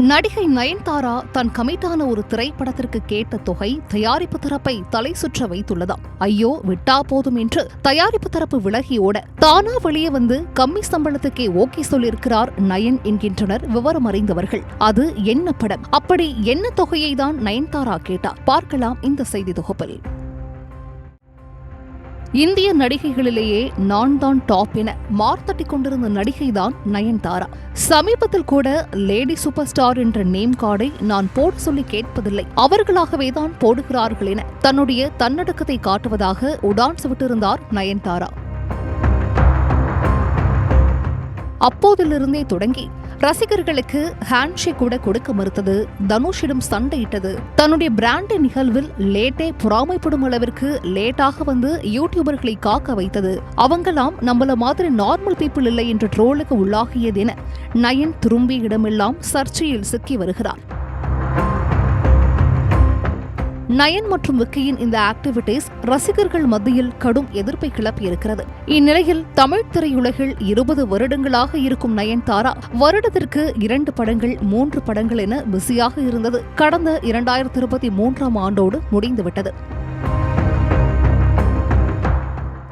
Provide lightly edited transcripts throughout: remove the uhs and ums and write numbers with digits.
நடிகை நயன்தாரா தன் கமிட்டான ஒரு திரைப்படத்திற்கு கேட்ட தொகை தயாரிப்பு தரப்பை தலை சுற்ற வைத்துள்ளதாம். ஐயோ விட்டா போதும் என்று தயாரிப்பு தரப்பு விலகியோட தானா வெளியே வந்து கம்மி சம்பளத்துக்கே ஓகே சொல்லியிருக்கிறார் நயன் என்கின்றனர் விவரம் அறிந்தவர்கள். அது என்ன படம், அப்படி என்ன தொகையை தான் நயன்தாரா கேட்டார்? பார்க்கலாம் இந்த செய்தி தொகுப்பில். இந்திய நடிகைகளிலேயே நான் தான் டாப் என மார்த்தட்டிக் கொண்டிருந்த நடிகைதான் நயன்தாரா. சமீபத்தில் கூட லேடி சூப்பர் ஸ்டார் என்ற நேம் கார்டை நான் போட சொல்லி கேட்பதில்லை, அவர்களாகவே தான் போடுகிறார்கள் என தன்னுடைய தன்னடக்கத்தை காட்டுவதாக உடான்ஸ் விட்டிருந்தார் நயன்தாரா. அப்போதிலிருந்தே தொடங்கி ரசிகர்களுக்கு ஹேண்ட்ஷேக் கூட கொடுக்க மறுத்தது, தனுஷிடம் சண்டையிட்டது, தன்னுடைய பிராண்ட் நிகழ்வில் லேட்டே பொறாமைப்படும் அளவிற்கு லேட்டாக வந்து யூடியூபர்களை காக்க வைத்தது, அவங்கெல்லாம் நம்மள மாதிரி நார்மல் பீப்புள் இல்லை என்ற ட்ரோலுக்கு உள்ளாகியது என நயன் திரும்பிய இடமெல்லாம் சர்ச்சையில் சிக்கி வருகிறார். நயன் மற்றும் விக்கியின் இந்த ஆக்டிவிட்டீஸ் ரசிகர்கள் மத்தியில் கடும் எதிர்ப்பை கிளப்பியிருக்கிறது. இந்நிலையில் தமிழ் திரையுலகில் 20 வருடங்களாக இருக்கும் நயன்தாரா வருடத்திற்கு 2 படங்கள் 3 படங்கள் என பிஸியாக இருந்தது கடந்த 2023ஆம் ஆண்டோடு முடிந்துவிட்டது.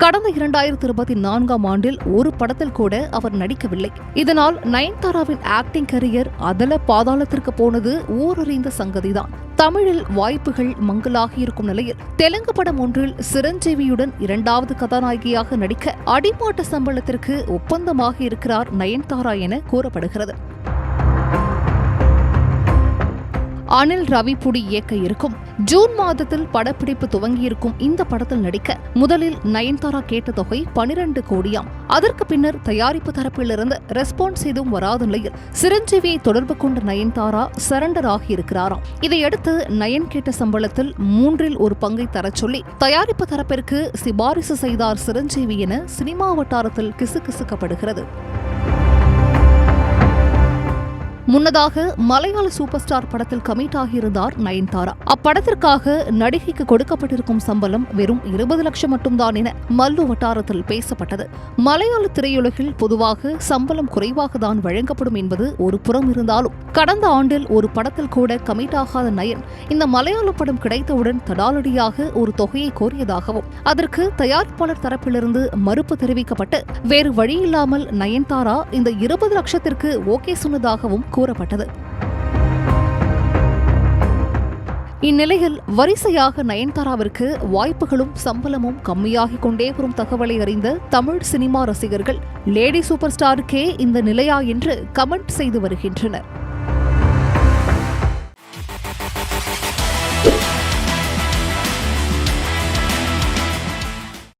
கடந்த 2024ஆம் ஆண்டில் ஒரு படத்தில் கூட அவர் நடிக்கவில்லை. இதனால் நயன்தாராவின் ஆக்டிங் கரியர் அதல பாதாளத்திற்கு போனது ஊரறிந்த சங்கதிதான். தமிழில் வாய்ப்புகள் மங்கலாகி இருக்கும் நிலையில் தெலுங்கு படம் ஒன்றில் சிரஞ்சீவியுடன் 2வது கதாநாயகியாக நடிக்க அடிமாட்ட சம்பளத்திற்கு ஒப்பந்தமாக இருக்கிறார் நயன்தாரா என கூறப்படுகிறது. அனில் ரவிபுடி இயக்க இருக்கும் ஜூன் மாதத்தில் படப்பிடிப்பு துவங்கியிருக்கும் இந்த படத்தில் நடிக்க முதலில் நயன்தாரா கேட்ட தொகை 12 கோடியாம். அதற்கு பின்னர் தயாரிப்பு தரப்பிலிருந்து ரெஸ்பான்ஸ் எதுவும் வராத நிலையில் சிரஞ்சீவியை தொடர்பு கொண்ட நயன்தாரா சரண்டர் ஆகியிருக்கிறாராம். இதையடுத்து நயன் கேட்ட சம்பளத்தில் 1/3 பங்கை தரச் சொல்லி தயாரிப்பு தரப்பிற்கு சிபாரிசு செய்தார் சிரஞ்சீவி என சினிமா வட்டாரத்தில் கிசுகிசுக்கப்படுகிறது. முன்னதாக மலையாள சூப்பர் ஸ்டார் படத்தில் கமிட் ஆகியிருந்தார் நயன்தாரா. அப்படத்திற்காக நடிகைக்கு கொடுக்கப்பட்டிருக்கும் சம்பளம் வெறும் 20 லட்சம் மட்டும்தான் என மல்லு வட்டாரத்தில் பேசப்பட்டது. மலையாள திரையுலகில் பொதுவாக சம்பளம் குறைவாக தான் வழங்கப்படும் என்பது ஒரு புறம் இருந்தாலும் கடந்த ஆண்டில் ஒரு படத்தில் கூட கமிட் ஆகாத நயன் இந்த மலையாள படம் கிடைத்தவுடன் தடாலடியாக ஒரு தொகையை கோரியதாகவும் அதற்கு தயாரிப்பாளர் தரப்பிலிருந்து மறுப்பு தெரிவிக்கப்பட்டு வேறு வழியில்லாமல் நயன்தாரா இந்த 20 லட்சத்திற்கு ஓகே சொன்னதாகவும் கூறப்பட்டது. இந்நிலையில் வரிசையாக நயன்தாராவிற்கு வாய்ப்புகளும் சம்பளமும் கம்மியாகிக் கொண்டே வரும் தகவலை அறிந்த தமிழ் சினிமா ரசிகர்கள் லேடி சூப்பர் ஸ்டாருக்கே இந்த நிலையா என்று கமெண்ட் செய்து வருகின்றனர்.